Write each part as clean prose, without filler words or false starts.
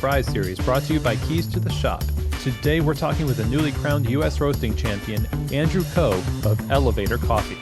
of Rye series brought to you by Keys to the Shop. Today we're talking with the newly crowned U.S. roasting champion, Andrew Coe of Elevator Coffee.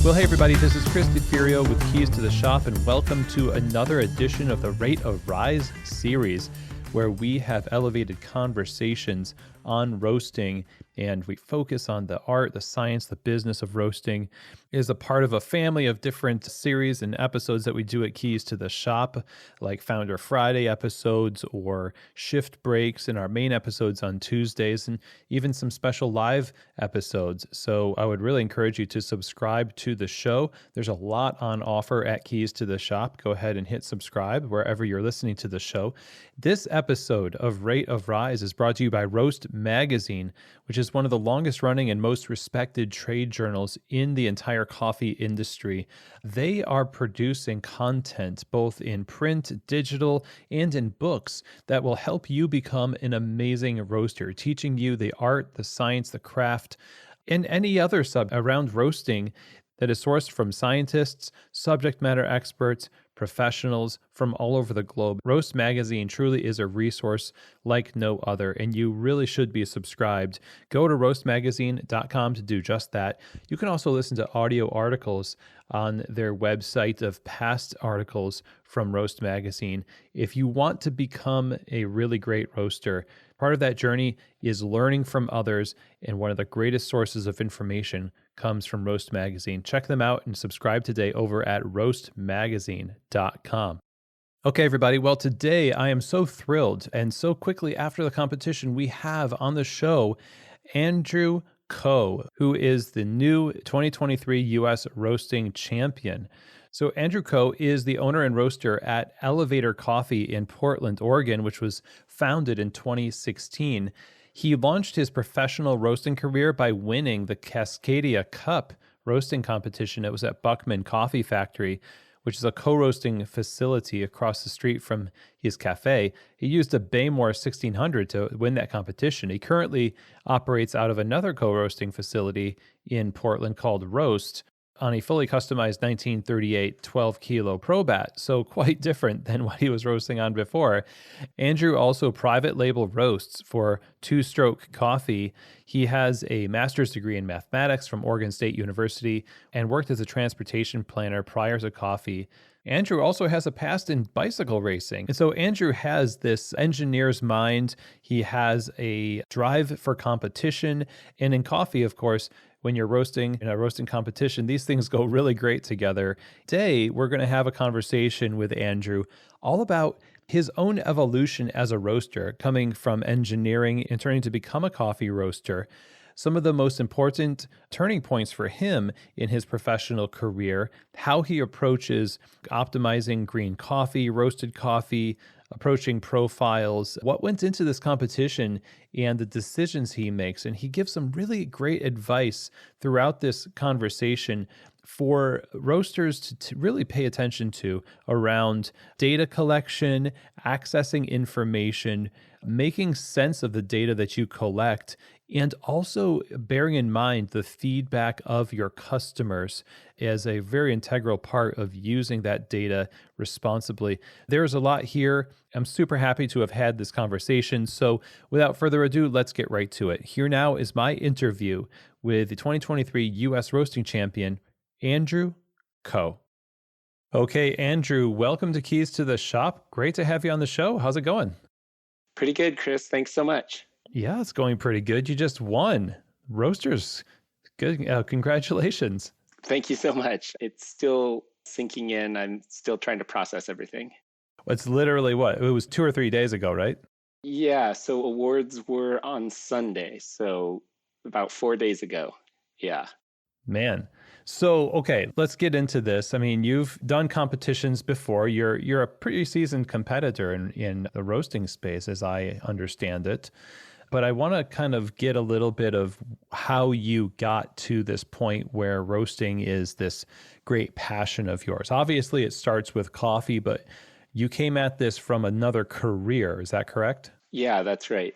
Well, hey everybody, this is Chris DeFurio with Keys to the Shop, and welcome to another edition of the Rate of Rise series, where we have elevated conversations on roasting, and we focus on the art, the science, the business of roasting. It is a part of a family of different series and episodes that we do at Keys to the Shop, like Founder Friday episodes or shift breaks in our main episodes on Tuesdays, and even some special live episodes. So I would really encourage you to subscribe to the show. There's a lot on offer at Keys to the Shop. Go ahead and hit subscribe wherever you're listening to the show. This episode of Rate of Rise is brought to you by Roast Magazine, which is one of the longest running and most respected trade journals in the entire coffee industry. They are producing content both in print, digital, and in books that will help you become an amazing roaster, teaching you the art, the science, the craft, and any other around roasting that is sourced from scientists, subject matter experts, professionals from all over the globe. Roast Magazine truly is a resource like no other, and you really should be subscribed. Go to roastmagazine.com to do just that. You can also listen to audio articles on their website of past articles from Roast Magazine. If you want to become a really great roaster, part of that journey is learning from others, and one of the greatest sources of information comes from Roast Magazine. Check them out and subscribe today over at roastmagazine.com. Okay, everybody. Well, today I am so thrilled, and so quickly after the competition, we have on the show Andrew Coe, who is the new 2023 U.S. roasting champion. So Andrew Coe is the owner and roaster at Elevator Coffee in Portland, Oregon, which was founded in 2016. He launched his professional roasting career by winning the Cascadia Cup roasting competition. It was at Buckman Coffee Factory, which is a co-roasting facility across the street from his cafe. He used a Behmor 1600 to win that competition. He currently operates out of another co-roasting facility in Portland called Roast, on a fully customized 1938 12-kilo Probat, so quite different than what he was roasting on before. Andrew also private label roasts for Two Stroke Coffee. He has a master's degree in mathematics from Oregon State University and worked as a transportation planner prior to coffee. Andrew also has a past in bicycle racing. And so Andrew has this engineer's mind. He has a drive for competition. And in coffee, of course, when you're roasting in a roasting competition, these things go really great together. Today, we're going to have a conversation with Andrew all about his own evolution as a roaster, coming from engineering and turning to become a coffee roaster. Some of the most important turning points for him in his professional career, how he approaches optimizing green coffee, roasted coffee, approaching profiles, what went into this competition, and the decisions he makes. And he gives some really great advice throughout this conversation for roasters to really pay attention to around data collection, accessing information, making sense of the data that you collect, and also bearing in mind the feedback of your customers as a very integral part of using that data responsibly. There's a lot here. I'm super happy to have had this conversation. So without further ado, let's get right to it. Here now is my interview with the 2023 U.S. roasting champion, Andrew Coe. Okay, Andrew, welcome to Keys to the Shop. Great to have you on the show. How's it going? Pretty good, Chris. Thanks so much. Yeah, it's going pretty good. You just won. Roasters. Good. Congratulations. Thank you so much. It's still sinking in. I'm still trying to process everything. It's literally what? It was 2 or 3 days ago, right? Yeah, so awards were on Sunday, so about 4 days ago. Yeah. Man. So, okay, let's get into this. I mean, you've done competitions before. You're a pretty seasoned competitor in the roasting space, as I understand it. But I want to kind of get a little bit of how you got to this point where roasting is this great passion of yours. Obviously, it starts with coffee, but you came at this from another career. Is that correct? Yeah, that's right.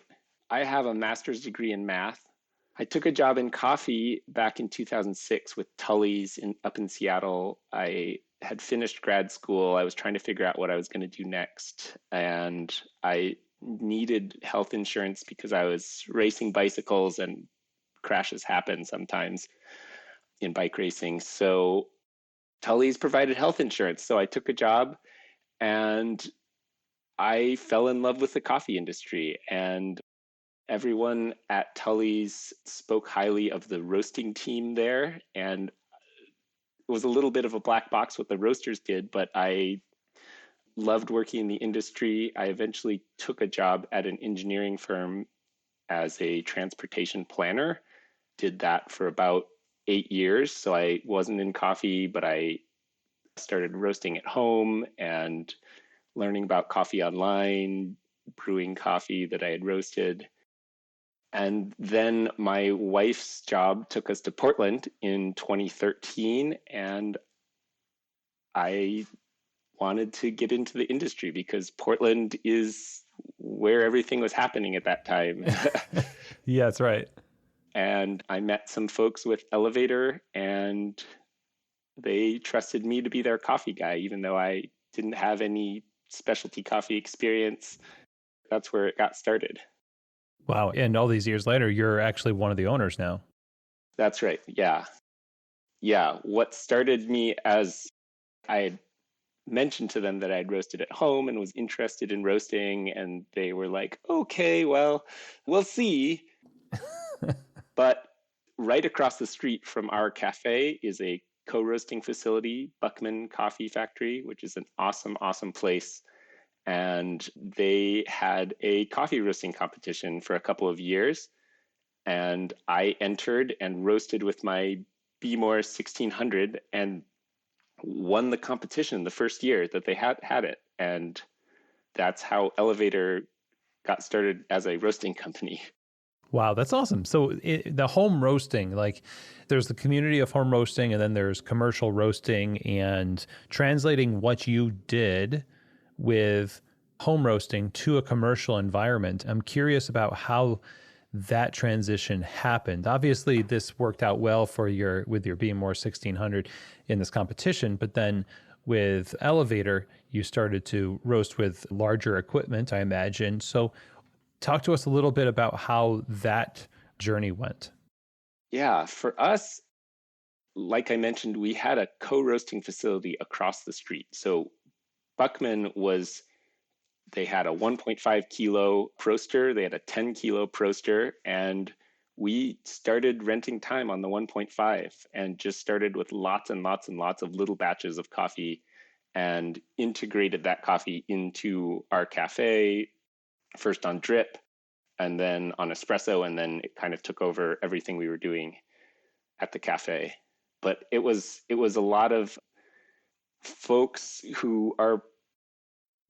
I have a master's degree in math. I took a job in coffee back in 2006 with Tully's up in Seattle. I had finished grad school. I was trying to figure out what I was going to do next. And I needed health insurance because I was racing bicycles and crashes happen sometimes in bike racing. So Tully's provided health insurance. So I took a job and I fell in love with the coffee industry. And everyone at Tully's spoke highly of the roasting team there. And it was a little bit of a black box what the roasters did, but I loved working in the industry. I eventually took a job at an engineering firm as a transportation planner, did that for about 8 years. So I wasn't in coffee, but I started roasting at home and learning about coffee online, brewing coffee that I had roasted. And then my wife's job took us to Portland in 2013, and I wanted to get into the industry because Portland is where everything was happening at that time. Yeah, that's right. And I met some folks with Elevator, and they trusted me to be their coffee guy, even though I didn't have any specialty coffee experience. That's where it got started. Wow. And all these years later, you're actually one of the owners now. That's right. Yeah. Yeah. What started me as I had mentioned to them that I'd roasted at home and was interested in roasting, and they were like, okay, well, we'll see. But right across the street from our cafe is a co-roasting facility, Buckman Coffee Factory, which is an awesome, awesome place. And they had a coffee roasting competition for a couple of years. And I entered and roasted with my Behmor 1600 and won the competition the first year that they had it. And that's how Elevator got started as a roasting company. Wow, that's awesome. So the home roasting, like there's the community of home roasting and then there's commercial roasting, and translating what you did with home roasting to a commercial environment. I'm curious about how that transition happened. Obviously, this worked out well for your Behmor 1600 in this competition, but then with Elevator, you started to roast with larger equipment, I imagine. So talk to us a little bit about how that journey went. Yeah, for us, like I mentioned, we had a co-roasting facility across the street. So Buckman was, they had a 1.5 kilo proaster, they had a 10 kilo proaster, and we started renting time on the 1.5 and just started with lots and lots and lots of little batches of coffee and integrated that coffee into our cafe, first on drip and then on espresso, and then it kind of took over everything we were doing at the cafe. But it was a lot of folks who are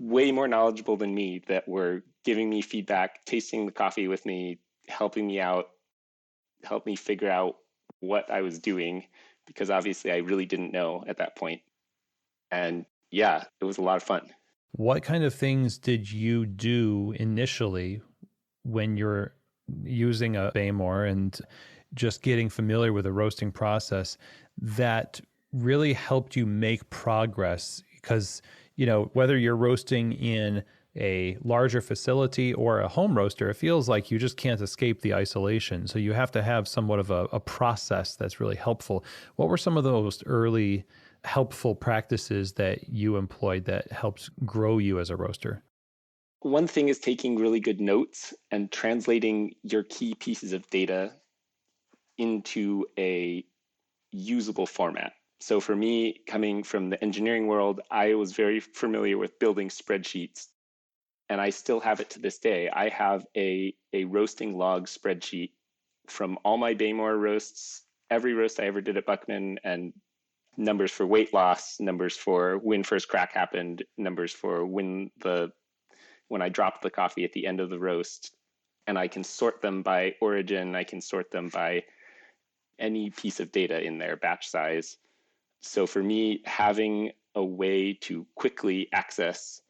way more knowledgeable than me that were giving me feedback, tasting the coffee with me, helping me out, help me figure out what I was doing, because obviously I really didn't know at that point. And yeah, it was a lot of fun. What kind of things did you do initially when you're using a Behmor and just getting familiar with the roasting process that really helped you make progress? Because, you know, whether you're roasting in a larger facility or a home roaster, it feels like you just can't escape the isolation. So you have to have somewhat of a process that's really helpful. What were some of those early helpful practices that you employed that helped grow you as a roaster? One thing is taking really good notes and translating your key pieces of data into a usable format. So for me, coming from the engineering world, I was very familiar with building spreadsheets, and I still have it to this day. I have a roasting log spreadsheet from all my Behmor roasts, every roast I ever did at Buckman, and numbers for weight loss, numbers for when first crack happened, numbers for when I dropped the coffee at the end of the roast. And I can sort them by origin. I can sort them by any piece of data in there, batch size. So for me, having a way to quickly access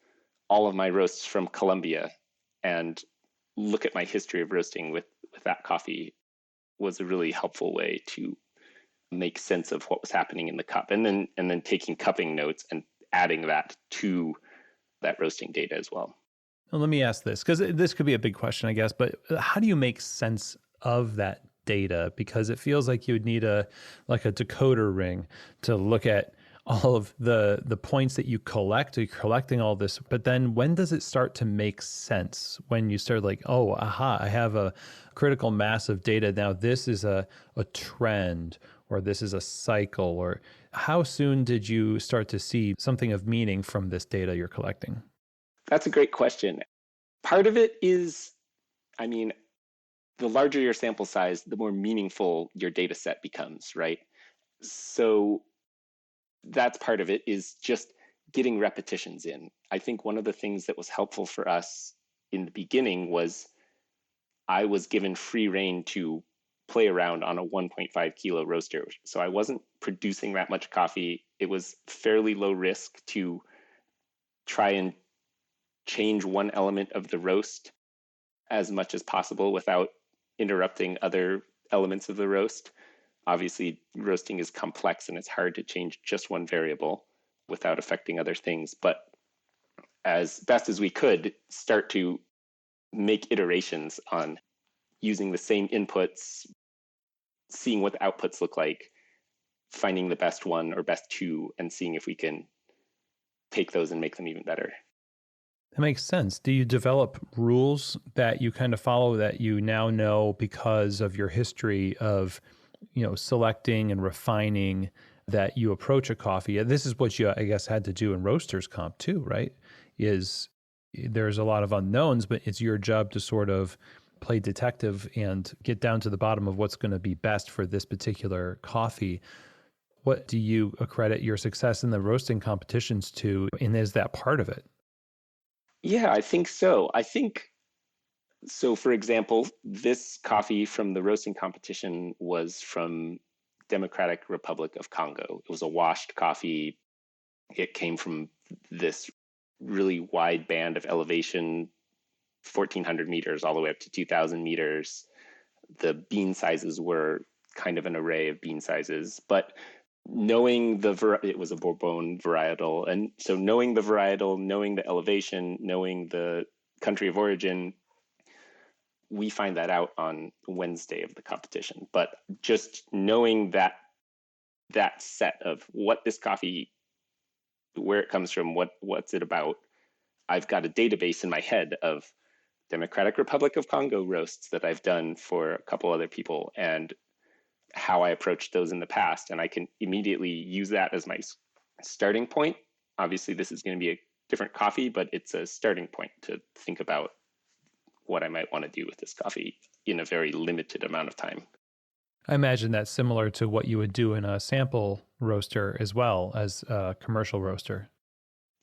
all of my roasts from Colombia and look at my history of roasting with that coffee was a really helpful way to make sense of what was happening in the cup, and then taking cupping notes and adding that to that roasting data as well. Well, let me ask this, because this could be a big question, I guess, but how do you make sense of that data? Because it feels like you would need a decoder ring to look at all of the points that you collect. You're collecting all this, but then when does it start to make sense? When you start like, oh, aha, I have a critical mass of data. Now this is a trend, or this is a cycle, or how soon did you start to see something of meaning from this data you're collecting? That's a great question. Part of it is, I mean, the larger your sample size, the more meaningful your data set becomes, right? So that's part of it, is just getting repetitions in. I think one of the things that was helpful for us in the beginning was I was given free rein to play around on a 1.5 kilo roaster. So I wasn't producing that much coffee. It was fairly low risk to try and change one element of the roast as much as possible without interrupting other elements of the roast. Obviously, roasting is complex and it's hard to change just one variable without affecting other things. But as best as we could, start to make iterations on using the same inputs, seeing what the outputs look like, finding the best one or best two, and seeing if we can take those and make them even better. That makes sense. Do you develop rules that you kind of follow that you now know because of your history of, selecting and refining that you approach a coffee? And this is what you, I guess, had to do in Roasters Comp too, right? Is there's a lot of unknowns, but it's your job to sort of play detective and get down to the bottom of what's going to be best for this particular coffee. What do you accredit your success in the roasting competitions to? And is that part of it? Yeah, I think so. I think so. For example, this coffee from the roasting competition was from Democratic Republic of Congo. It was a washed coffee. It came from this really wide band of elevation, 1,400 meters all the way up to 2,000 meters. The bean sizes were kind of an array of bean sizes, but knowing it was a Bourbon varietal, and so knowing the varietal, knowing the elevation, knowing the country of origin, we find that out on Wednesday of the competition. But just knowing that set of what this coffee, where it comes from, what's it about, I've got a database in my head of Democratic Republic of Congo roasts that I've done for a couple other people, and how I approached those in the past. And I can immediately use that as my starting point. Obviously, this is going to be a different coffee, but it's a starting point to think about what I might want to do with this coffee in a very limited amount of time. I imagine that's similar to what you would do in a sample roaster as well as a commercial roaster.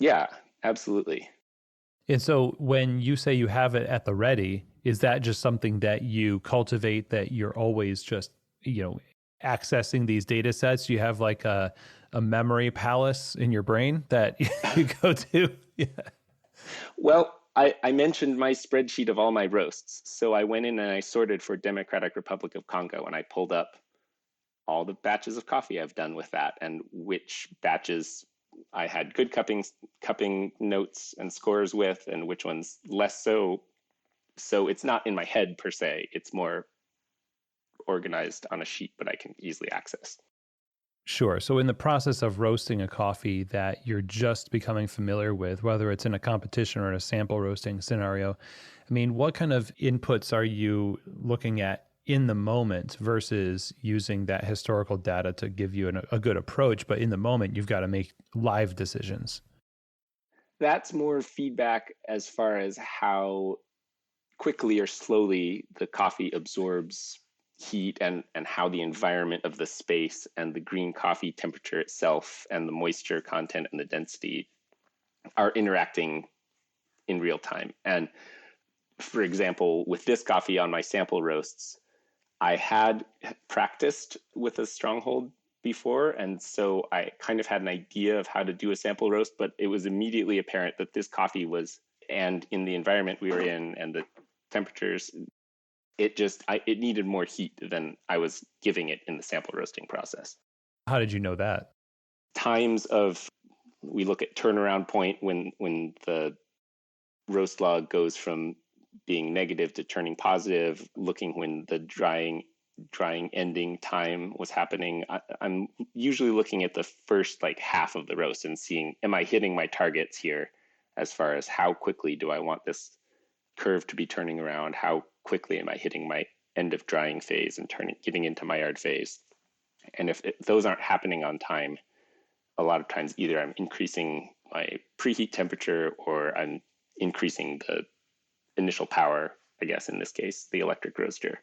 Yeah, absolutely. And so when you say you have it at the ready, is that just something that you cultivate, that you're always just, accessing these data sets? You have like a memory palace in your brain that you go to? Yeah. Well, I mentioned my spreadsheet of all my roasts. So I went in and I sorted for Democratic Republic of Congo, and I pulled up all the batches of coffee I've done with that and which batches I had good cupping notes and scores with, and which ones less so. So it's not in my head per se. It's more organized on a sheet, but I can easily access. Sure. So in the process of roasting a coffee that you're just becoming familiar with, whether it's in a competition or in a sample roasting scenario, I mean, what kind of inputs are you looking at in the moment versus using that historical data to give you a good approach? But in the moment, you've got to make live decisions. That's more feedback as far as how quickly or slowly the coffee absorbs heat, and how the environment of the space and the green coffee temperature itself and the moisture content and the density are interacting in real time. And for example, with this coffee on my sample roasts, I had practiced with a stronghold before, and so I kind of had an idea of how to do a sample roast, but it was immediately apparent that this coffee was, and in the environment we were in and the temperatures, it needed more heat than I was giving it in the sample roasting process. How did you know that? Times of We look at turnaround point when the roast log goes from being negative to turning positive, looking when the drying ending time was happening. I'm usually looking at the first like half of the roast and seeing, am I hitting my targets here as far as how quickly do I want this curve to be turning around? How quickly am I hitting my end of drying phase and getting into Maillard phase? And if those aren't happening on time, a lot of times either I'm increasing my preheat temperature or I'm increasing the initial power, I guess in this case, the electric roaster.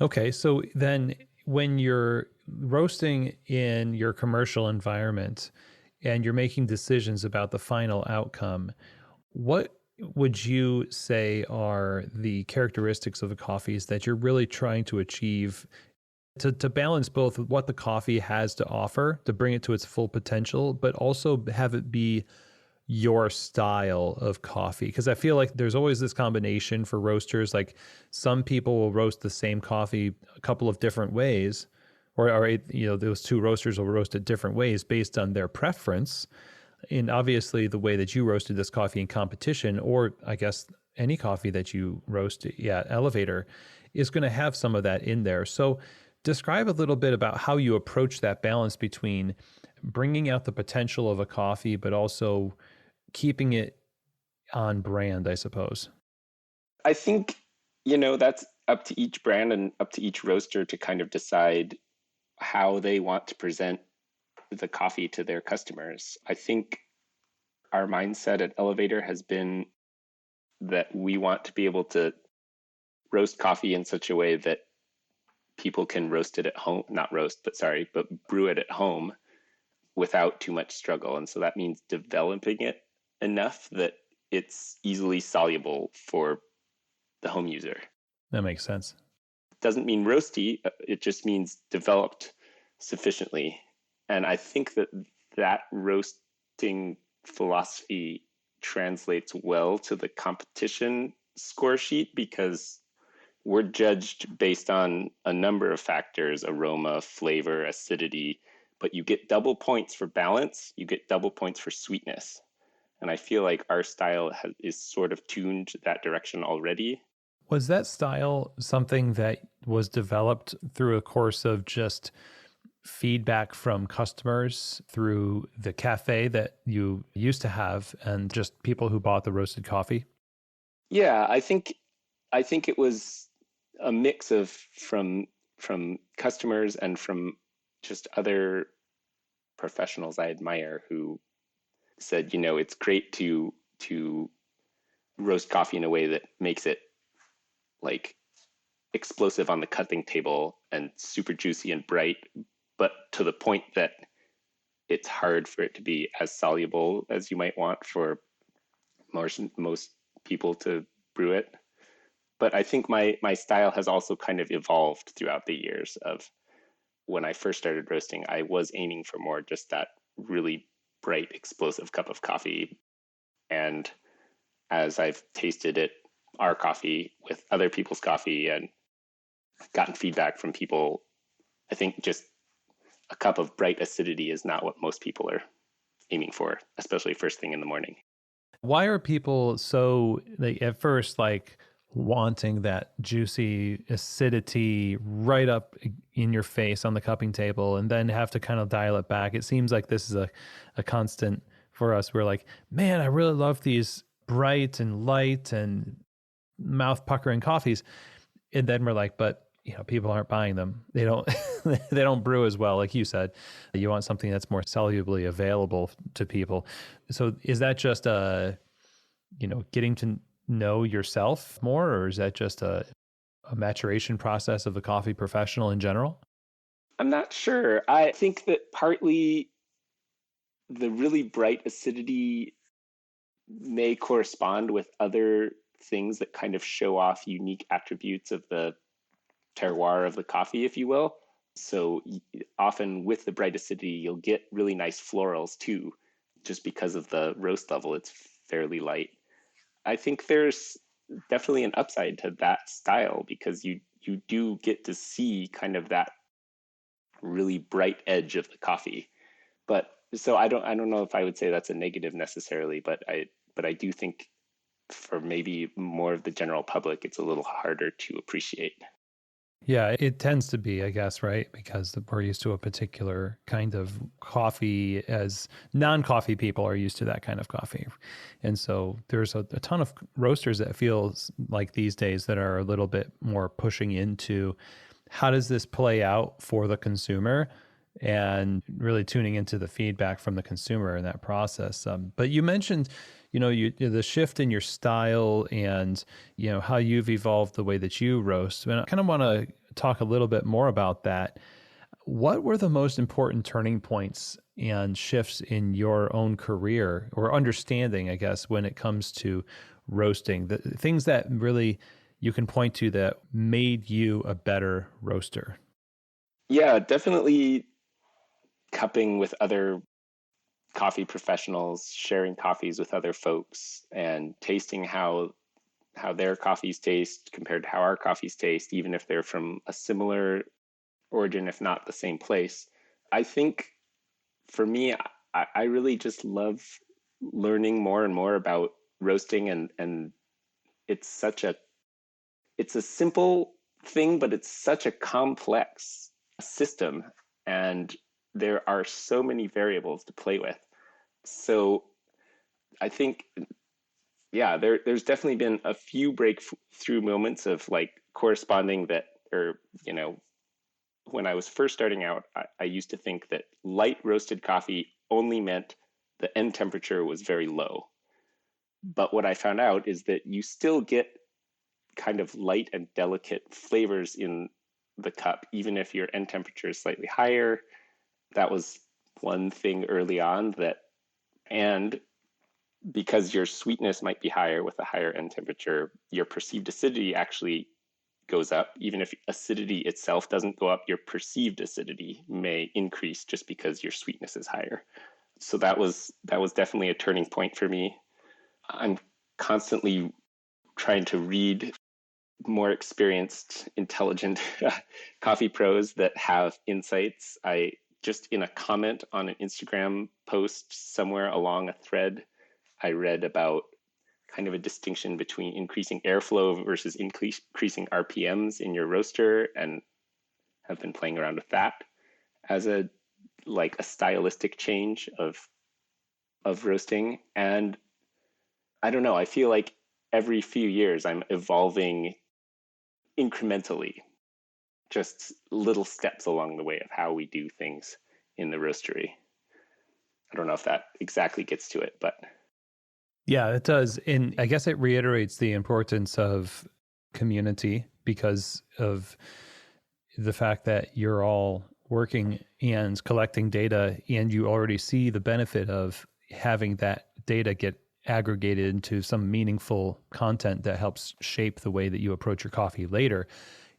Okay, so then when you're roasting in your commercial environment and you're making decisions about the final outcome, what would you say are the characteristics of the coffees that you're really trying to achieve to balance both what the coffee has to offer to bring it to its full potential, but also have it be your style of coffee? Because I feel like there's always this combination for roasters. Like some people will roast the same coffee a couple of different ways, or those two roasters will roast it different ways based on their preference. And obviously, the way that you roasted this coffee in competition, or I guess any coffee that you roast, Elevator, is going to have some of that in there. So, describe a little bit about how you approach that balance between bringing out the potential of a coffee, but also keeping it on brand, I suppose. I think, that's up to each brand and up to each roaster to kind of decide how they want to present the coffee to their customers. I think our mindset at Elevator has been that we want to be able to roast coffee in such a way that people can roast it at home, not roast, but brew it at home without too much struggle. And so that means developing it enough that it's easily soluble for the home user. That makes sense. Doesn't mean roasty, it just means developed sufficiently. And I think that roasting philosophy translates well to the competition score sheet because we're judged based on a number of factors: aroma, flavor, acidity, but you get double points for balance, you get double points for sweetness. And I feel like our style is sort of tuned that direction already. Was that style something that was developed through a course of just feedback from customers through the cafe that you used to have and just people who bought the roasted coffee? Yeah, I think it was a mix of from customers and from just other professionals I admire who said, it's great to roast coffee in a way that makes it like explosive on the cutting table and super juicy and bright, but to the point that it's hard for it to be as soluble as you might want for most people to brew it. But I think my style has also kind of evolved throughout the years. Of when I first started roasting, I was aiming for more just that really bright, explosive cup of coffee. And as I've tasted our coffee with other people's coffee and gotten feedback from people, I think just a cup of bright acidity is not what most people are aiming for, especially first thing in the morning. Why are people so at first wanting that juicy acidity right up in your face on the cupping table and then have to kind of dial it back? It seems like this is a constant for us. We're like, man, I really love these bright and light and mouth puckering coffees. And then we're like, but people aren't buying them. They don't they don't brew as well. Like you said, you want something that's more solubly available to people. So is that just getting to know yourself more, or is that just a maturation process of the coffee professional in general? I'm not sure. I think that partly the really bright acidity may correspond with other things that kind of show off unique attributes of the terroir of the coffee, if you will. So often with the bright acidity, you'll get really nice florals too, just because of the roast level. It's fairly light. I think there's definitely an upside to that style because you do get to see kind of that really bright edge of the coffee. But so I don't know if I would say that's a negative necessarily, but I do think for maybe more of the general public, it's a little harder to appreciate. Yeah, it tends to be, I guess, right? Because we're used to a particular kind of coffee, as non-coffee people are used to that kind of coffee. And so there's a ton of roasters that feels like these days that are a little bit more pushing into how does this play out for the consumer and really tuning into the feedback from the consumer in that process. But you mentioned, the shift in your style and, how you've evolved the way that you roast. And I kind of want to talk a little bit more about that. What were the most important turning points and shifts in your own career or understanding, I guess, when it comes to roasting? The things that really you can point to that made you a better roaster? Yeah, definitely cupping with other coffee professionals, sharing coffees with other folks, and tasting how their coffees taste compared to how our coffees taste, even if they're from a similar origin, if not the same place. I think for me, I really just love learning more and more about roasting, and it's such a it's a simple thing, but it's such a complex system, and there are so many variables to play with. So I think, yeah, there's definitely been a few breakthrough moments of like corresponding that, or when I was first starting out, I used to think that light roasted coffee only meant the end temperature was very low. But what I found out is that you still get kind of light and delicate flavors in the cup, even if your end temperature is slightly higher. That was one thing early on and because your sweetness might be higher with a higher end temperature, your perceived acidity actually goes up. Even if acidity itself doesn't go up, your perceived acidity may increase just because your sweetness is higher. So that was definitely a turning point for me. I'm constantly trying to read more experienced, intelligent coffee pros that have insights. I just in a comment on an Instagram post somewhere along a thread, I read about kind of a distinction between increasing airflow versus increasing RPMs in your roaster, and have been playing around with that as a stylistic change of roasting. And I don't know, I feel like every few years I'm evolving incrementally, just little steps along the way of how we do things in the roastery. I don't know if that exactly gets to it, but Yeah, it does. And I guess it reiterates the importance of community because of the fact that you're all working and collecting data, and you already see the benefit of having that data get aggregated into some meaningful content that helps shape the way that you approach your coffee later.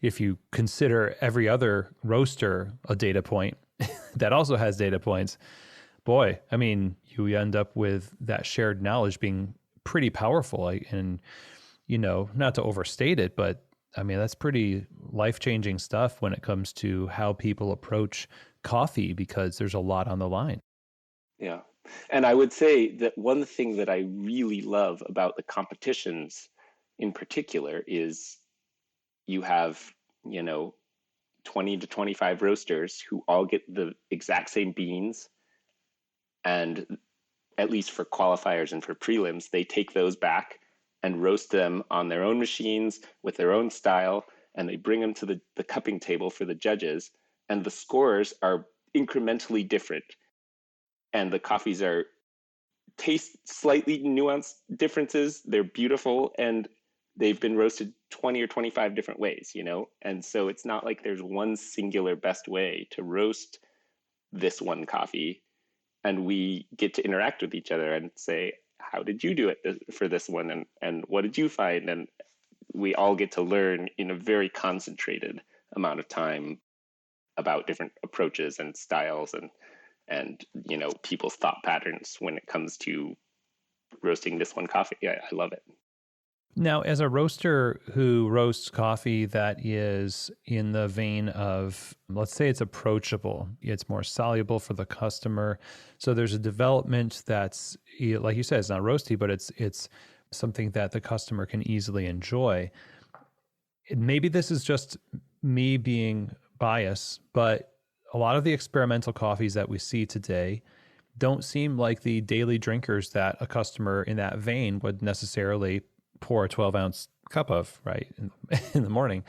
If you consider every other roaster a data point that also has data points, boy, I mean, you end up with that shared knowledge being pretty powerful. And, not to overstate it, but I mean, that's pretty life changing stuff when it comes to how people approach coffee because there's a lot on the line. yeah. And I would say that one thing that I really love about the competitions in particular is you have, you know, 20 to 25 roasters who all get the exact same beans. And at least for qualifiers and for prelims, they take those back and roast them on their own machines with their own style. And they bring them to the cupping table for the judges. And the scores are incrementally different. And the coffees are taste slightly nuanced differences. They're beautiful, and they've been roasted 20 or 25 different ways, And so it's not like there's one singular best way to roast this one coffee. And we get to interact with each other and say, how did you do it for this one? And what did you find? And we all get to learn in a very concentrated amount of time about different approaches and styles and people's thought patterns when it comes to roasting this one coffee. I love it. Now, as a roaster who roasts coffee that is in the vein of, let's say it's approachable, it's more soluble for the customer. So there's a development that's, like you said, it's not roasty, but it's something that the customer can easily enjoy. Maybe this is just me being biased, but a lot of the experimental coffees that we see today don't seem like the daily drinkers that a customer in that vein would necessarily pour a 12-ounce cup of, right, in the morning,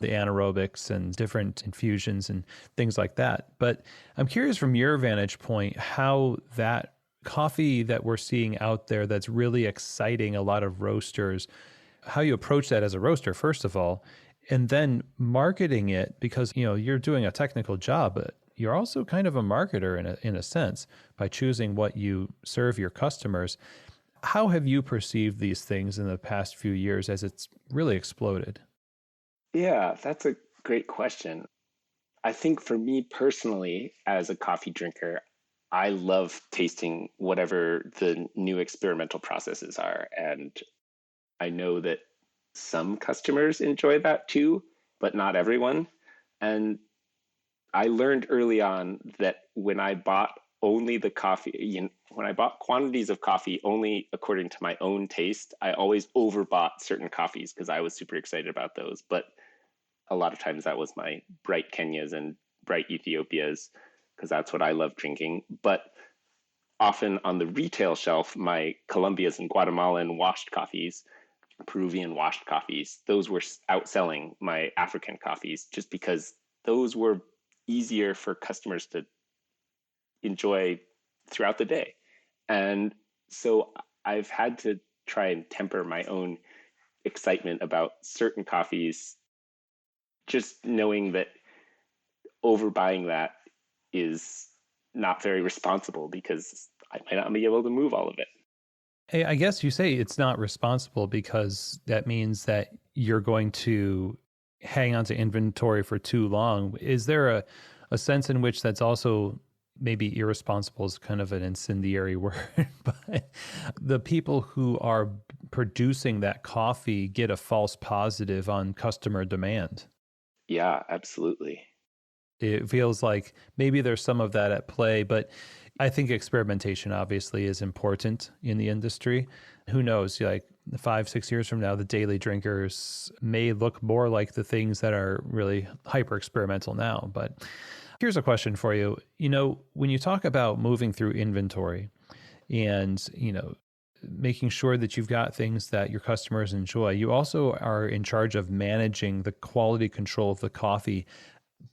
the anaerobics and different infusions and things like that. But I'm curious from your vantage point how that coffee that we're seeing out there that's really exciting a lot of roasters, how you approach that as a roaster, first of all, and then marketing it, because you're doing a technical job, but you're also kind of a marketer in a sense by choosing what you serve your customers. How have you perceived these things in the past few years as it's really exploded? Yeah, that's a great question. I think for me personally, as a coffee drinker, I love tasting whatever the new experimental processes are. And I know that some customers enjoy that too, but not everyone. And I learned early on that when I bought only the coffee, when I bought quantities of coffee only according to my own taste, I always overbought certain coffees because I was super excited about those. But a lot of times that was my bright Kenyas and bright Ethiopias because that's what I love drinking. But often on the retail shelf, my Colombias and Guatemalan washed coffees, Peruvian washed coffees, those were outselling my African coffees just because those were easier for customers to enjoy throughout the day. And so I've had to try and temper my own excitement about certain coffees, just knowing that overbuying that is not very responsible because I might not be able to move all of it. Hey, I guess you say it's not responsible because that means that you're going to hang on to inventory for too long. Is there a sense in which that's also maybe irresponsible is kind of an incendiary word, but the people who are producing that coffee get a false positive on customer demand? Yeah, absolutely. It feels like maybe there's some of that at play, but I think experimentation obviously is important in the industry. Who knows, like 5, 6 years from now, the daily drinkers may look more like the things that are really hyper experimental now. But here's a question for you. When you talk about moving through inventory and, making sure that you've got things that your customers enjoy, you also are in charge of managing the quality control of the coffee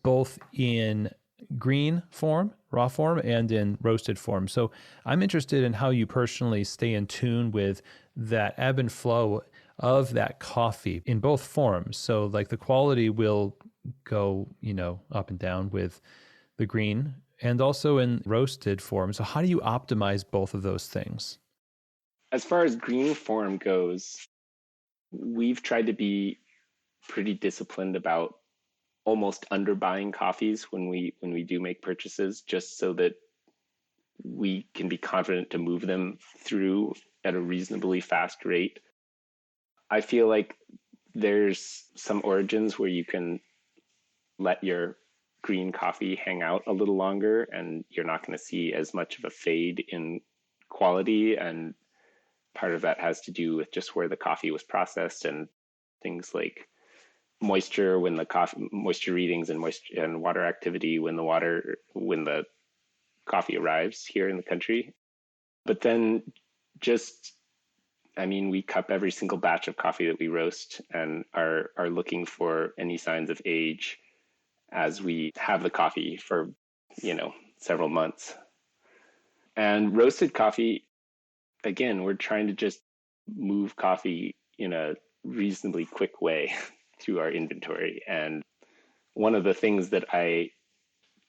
both in green form, raw form, and in roasted form. So I'm interested in how you personally stay in tune with that ebb and flow of that coffee in both forms. So like the quality will go, up and down with the green and also in roasted form. So how do you optimize both of those things? As far as green form goes, we've tried to be pretty disciplined about almost underbuying coffees when we do make purchases, just so that we can be confident to move them through at a reasonably fast rate. I feel like there's some origins where you can let your green coffee hang out a little longer and you're not going to see as much of a fade in quality. And part of that has to do with just where the coffee was processed and things like moisture when the coffee moisture readings and moisture and water activity when the coffee arrives here in the country. But then just we cup every single batch of coffee that we roast and are looking for any signs of age as we have the coffee for several months. And roasted coffee, again, we're trying to just move coffee in a reasonably quick way through our inventory. And one of the things that I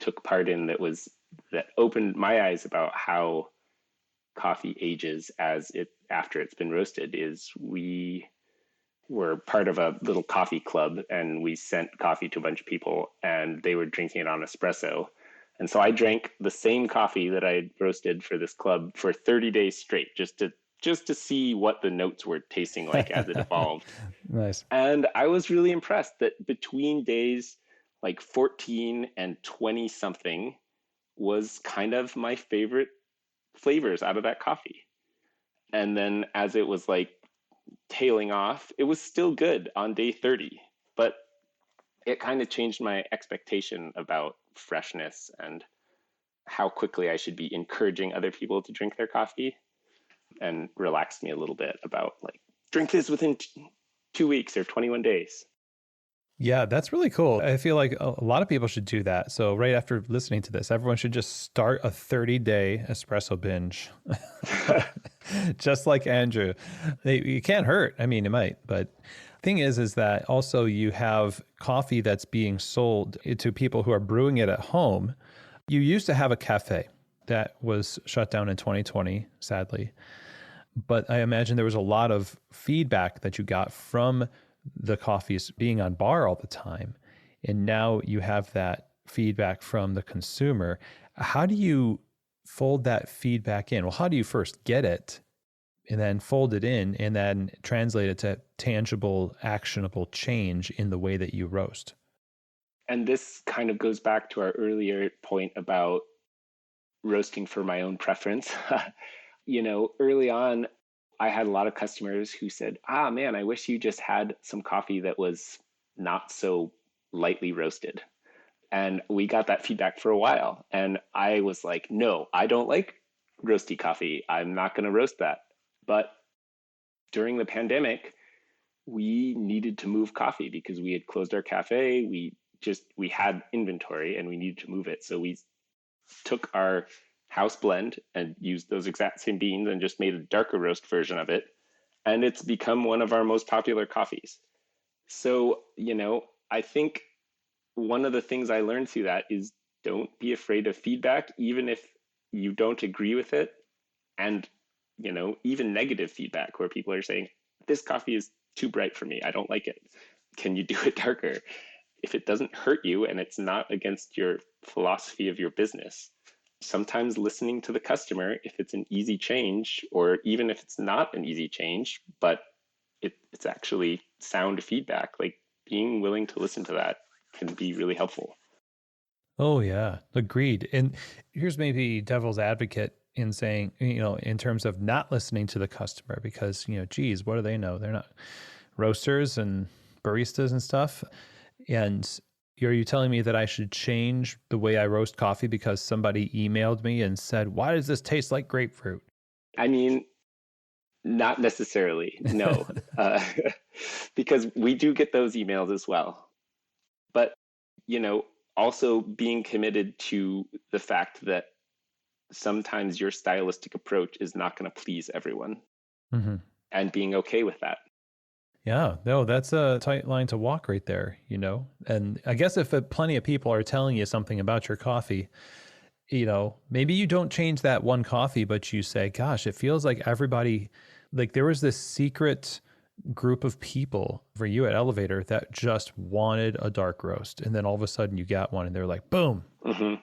took part in that opened my eyes about how coffee ages after it's been roasted is we were part of a little coffee club and we sent coffee to a bunch of people and they were drinking it on espresso. And so I drank the same coffee that I roasted for this club for 30 days straight just to just to see what the notes were tasting like as it evolved. Nice. And I was really impressed that between days like 14 and 20 something was kind of my favorite flavors out of that coffee. And then as it was like tailing off, it was still good on day 30, but it kind of changed my expectation about freshness and how quickly I should be encouraging other people to drink their coffee, and relaxed me a little bit about like, drink this within 2 weeks or 21 days. Yeah, that's really cool. I feel like a lot of people should do that. So right after listening to this, everyone should just start a 30-day espresso binge. Just like Andrew. You can't hurt. I mean, it might, but thing is that also you have coffee that's being sold to people who are brewing it at home. You used to have a cafe that was shut down in 2020, sadly. But I imagine there was a lot of feedback that you got from the coffees being on bar all the time. And now you have that feedback from the consumer. How do you fold that feedback in? Well, how do you first get it and then fold it in and then translate it to tangible, actionable change in the way that you roast? And this kind of goes back to our earlier point about roasting for my own preference. Early on, I had a lot of customers who said, man, I wish you just had some coffee that was not so lightly roasted. And we got that feedback for a while. And I was like, no, I don't like roasty coffee. I'm not going to roast that. But during the pandemic, we needed to move coffee because we had closed our cafe. We had inventory and we needed to move it. So we took our house blend and used those exact same beans and just made a darker roast version of it. And it's become one of our most popular coffees. So, I think one of the things I learned through that is don't be afraid of feedback, even if you don't agree with it. And, even negative feedback where people are saying, this coffee is too bright for me. I don't like it. Can you do it darker? If it doesn't hurt you and it's not against your philosophy of your business, sometimes listening to the customer, if it's an easy change, or even if it's not an easy change, but it's actually sound feedback, like being willing to listen to that can be really helpful. Oh, yeah. Agreed. And here's maybe devil's advocate in saying, in terms of not listening to the customer, because, geez, what do they know? They're not roasters and baristas and stuff. And are you telling me that I should change the way I roast coffee because somebody emailed me and said, why does this taste like grapefruit? I mean, not necessarily, no, because we do get those emails as well. But, also being committed to the fact that sometimes your stylistic approach is not going to please everyone, Mm-hmm. and being okay with that. Yeah, no, that's a tight line to walk right there, And I guess if plenty of people are telling you something about your coffee, maybe you don't change that one coffee, but you say, gosh, it feels like everybody, like there was this secret group of people for you at Elevator that just wanted a dark roast. And then all of a sudden you got one and they're like, boom,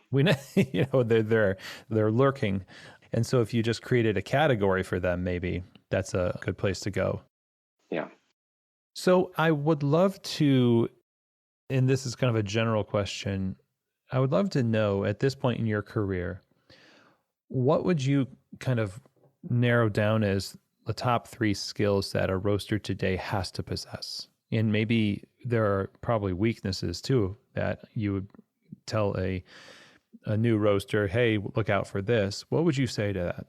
we know, they're lurking. And so if you just created a category for them, maybe that's a good place to go. Yeah. So I would love to, and this is kind of a general question, I would love to know at this point in your career, what would you kind of narrow down as the top 3 skills that a roaster today has to possess? And maybe there are probably weaknesses too that you would tell a new roaster, hey, look out for this. What would you say to that?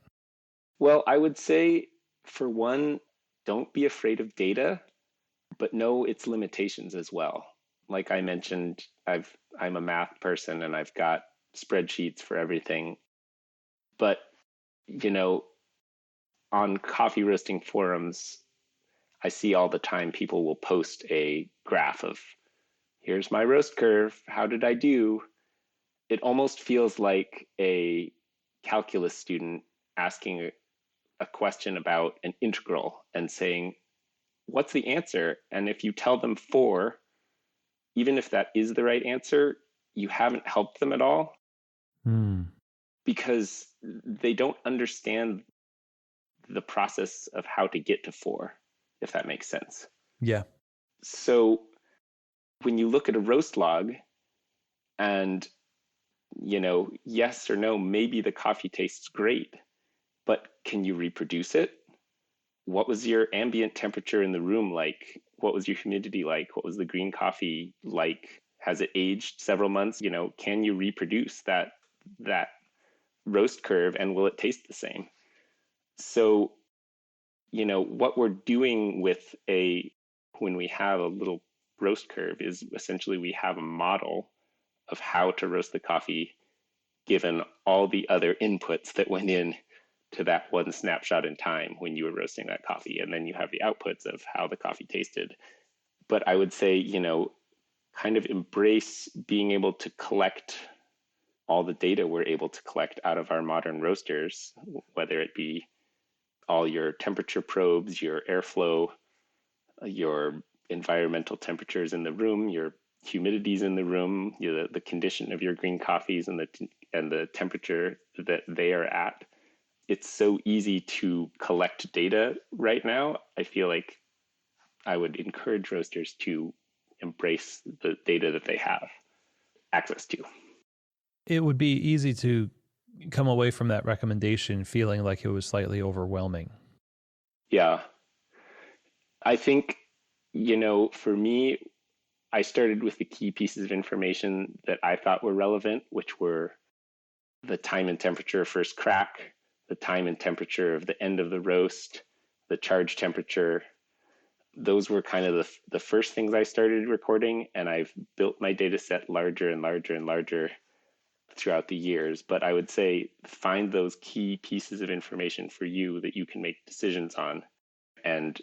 Well, I would say, for one, don't be afraid of data, but know its limitations as well. Like I mentioned, I'm a math person and I've got spreadsheets for everything. But, on coffee roasting forums, I see all the time people will post a graph of, here's my roast curve. How did I do? It almost feels like a calculus student asking a question about an integral and saying, what's the answer? And if you tell them 4, even if that is the right answer, you haven't helped them at all, because they don't understand the process of how to get to 4, if that makes sense. Yeah. So when you look at a roast log and, yes or no, maybe the coffee tastes great, but can you reproduce it? What was your ambient temperature in the room like? What was your humidity like? What was the green coffee like? Has it aged several months? Can you reproduce that roast curve, and will it taste the same? So, what we're doing when we have a little roast curve is essentially we have a model of how to roast the coffee given all the other inputs that went in to that one snapshot in time when you were roasting that coffee. And then you have the outputs of how the coffee tasted. But I would say, kind of embrace being able to collect all the data we're able to collect out of our modern roasters, whether it be all your temperature probes, your airflow, your environmental temperatures in the room, your humidities in the room, the condition of your green coffees and the temperature that they are at. It's so easy to collect data right now. I feel like I would encourage roasters to embrace the data that they have access to. It would be easy to come away from that recommendation feeling like it was slightly overwhelming. Yeah. I think, for me, I started with the key pieces of information that I thought were relevant, which were the time and temperature of first crack, the time and temperature of the end of the roast, the charge temperature. Those were kind of the first things I started recording, and I've built my data set larger and larger and larger throughout the years. But I would say find those key pieces of information for you that you can make decisions on and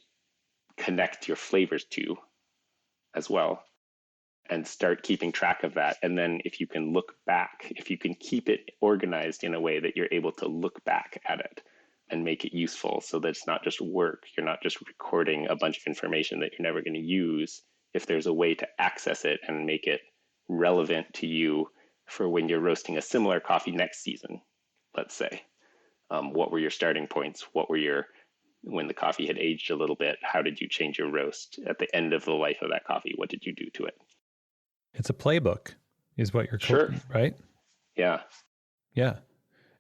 connect your flavors to as well, and start keeping track of that. And then if you can look back, if you can keep it organized in a way that you're able to look back at it and make it useful so that it's not just work, you're not just recording a bunch of information that you're never going to use. If there's a way to access it and make it relevant to you for when you're roasting a similar coffee next season, let's say, what were your starting points? When the coffee had aged a little bit, how did you change your roast at the end of the life of that coffee? What did you do to it? It's a playbook is what you're Sure. right? Yeah. Yeah.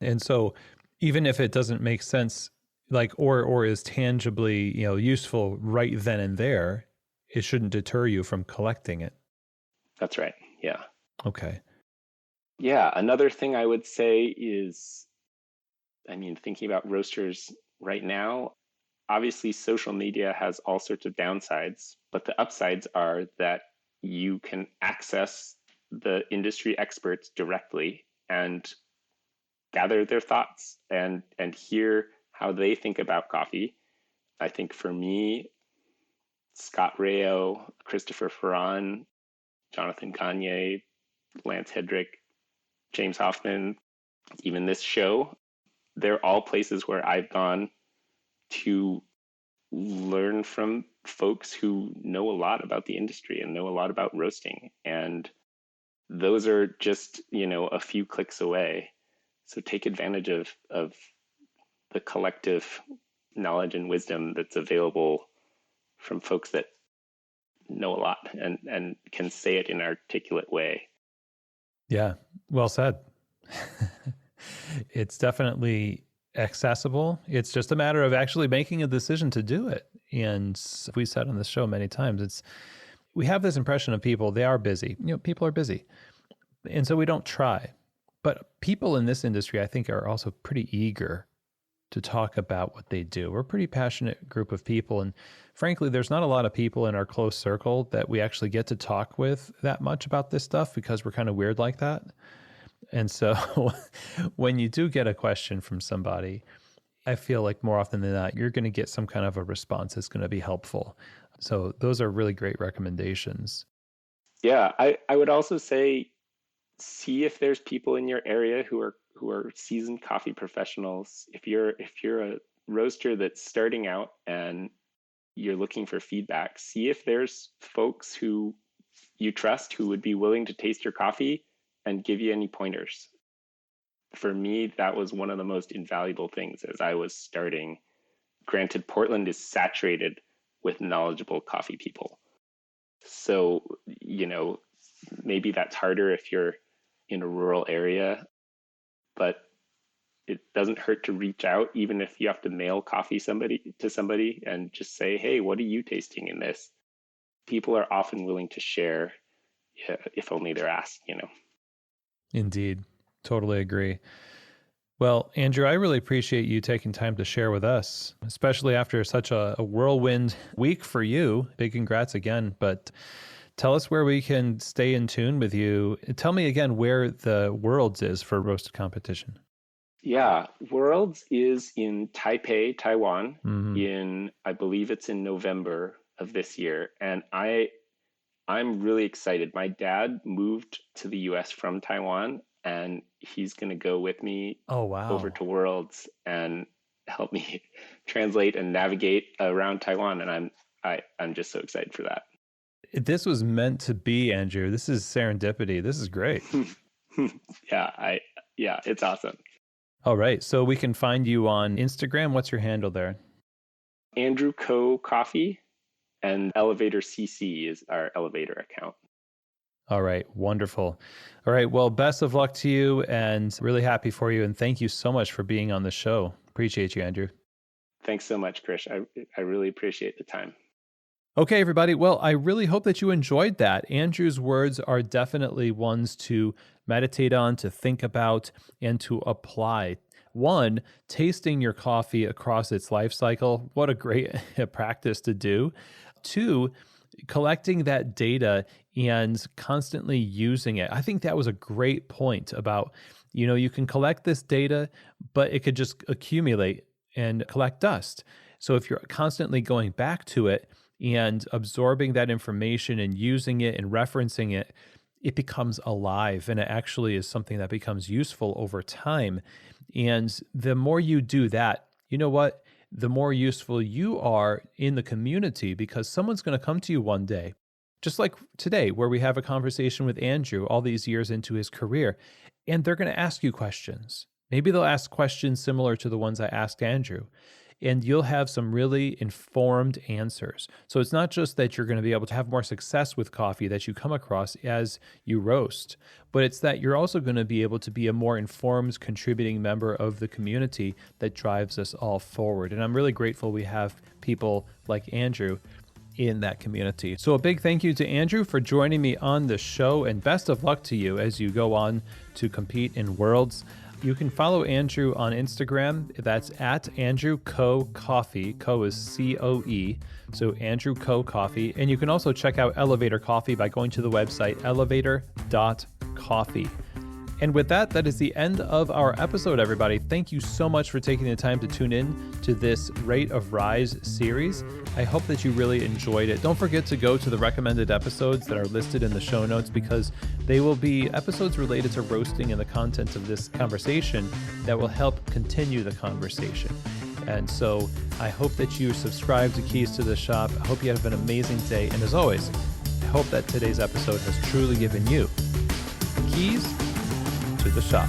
And so even if it doesn't make sense, like, or is tangibly, useful right then and there, it shouldn't deter you from collecting it. That's right. Yeah. Okay. Yeah. Another thing I would say is, thinking about roasters right now, obviously social media has all sorts of downsides, but the upsides are that you can access the industry experts directly and gather their thoughts and hear how they think about coffee. I think for me, Scott Rayo, Christopher Ferran, Jonathan Gagne, Lance Hedrick, James Hoffman, even this show, they're all places where I've gone to learn from folks who know a lot about the industry and know a lot about roasting. And those are just, a few clicks away. So take advantage of the collective knowledge and wisdom that's available from folks that know a lot and can say it in an articulate way. Yeah. Well said. It's definitely accessible. It's just a matter of actually making a decision to do it. And we said on the show many times, we have this impression of people, they are busy. People are busy. And so we don't try. But people in this industry, I think, are also pretty eager to talk about what they do. We're a pretty passionate group of people. And frankly, there's not a lot of people in our close circle that we actually get to talk with that much about this stuff because we're kind of weird like that. And so when you do get a question from somebody, I feel like more often than not, you're going to get some kind of a response that's going to be helpful. So those are really great recommendations. Yeah, I would also say see if there's people in your area who are seasoned coffee professionals. If you're a roaster that's starting out and you're looking for feedback, see if there's folks who you trust who would be willing to taste your coffee and give you any pointers. For me, that was one of the most invaluable things as I was starting Granted, Portland is saturated with knowledgeable coffee people. So, maybe that's harder if you're in a rural area, but it doesn't hurt to reach out, even if you have to mail coffee to somebody and just say, hey, what are you tasting in this? People are often willing to share, if only they're asked. Indeed. Totally agree. Well, Andrew, I really appreciate you taking time to share with us, especially after such a whirlwind week for you. Big congrats again. But tell us where we can stay in tune with you. Tell me again where the Worlds is for roasted competition. Yeah, Worlds is in Taipei, Taiwan, I believe it's in November of this year. And I'm really excited. My dad moved to the US from Taiwan, and he's going to go with me over to Worlds and help me translate and navigate around Taiwan. And I'm just so excited for that. This was meant to be, Andrew. This is serendipity. This is great. Yeah, it's awesome. All right. So we can find you on Instagram. What's your handle there? Andrew Coe Coffee, and Elevator CC is our elevator account. All right. Wonderful. All right. Well, best of luck to you, and really happy for you. And thank you so much for being on the show. Appreciate you, Andrew. Thanks so much, Krish. I really appreciate the time. Okay, everybody. Well, I really hope that you enjoyed that. Andrew's words are definitely ones to meditate on, to think about, and to apply. One, tasting your coffee across its life cycle. What a great practice to do. Two, collecting that data and constantly using it. I think that was a great point about, you can collect this data, but it could just accumulate and collect dust. So if you're constantly going back to it and absorbing that information and using it and referencing it, it becomes alive, and it actually is something that becomes useful over time. And the more you do that, you know what? The more useful you are in the community, because someone's going to come to you one day, just like today, where we have a conversation with Andrew all these years into his career, and they're going to ask you questions. Maybe they'll ask questions similar to the ones I asked Andrew, and you'll have some really informed answers. So it's not just that you're going to be able to have more success with coffee that you come across as you roast, but it's that you're also going to be able to be a more informed, contributing member of the community that drives us all forward. And I'm really grateful we have people like Andrew in that community. So a big thank you to Andrew for joining me on the show, and best of luck to you as you go on to compete in Worlds. You can follow Andrew on Instagram. That's at Andrew Coe Coffee. Coe is C-O-E. So Andrew Coe Coffee. And you can also check out Elevator Coffee by going to the website elevator.coffee. And with that, that is the end of our episode, everybody. Thank you so much for taking the time to tune in to this Rate of Rise series. I hope that you really enjoyed it. Don't forget to go to the recommended episodes that are listed in the show notes, because they will be episodes related to roasting and the content of this conversation that will help continue the conversation. And so I hope that you subscribe to Keys to the Shop. I hope you have an amazing day. And as always, I hope that today's episode has truly given you keys to the shop.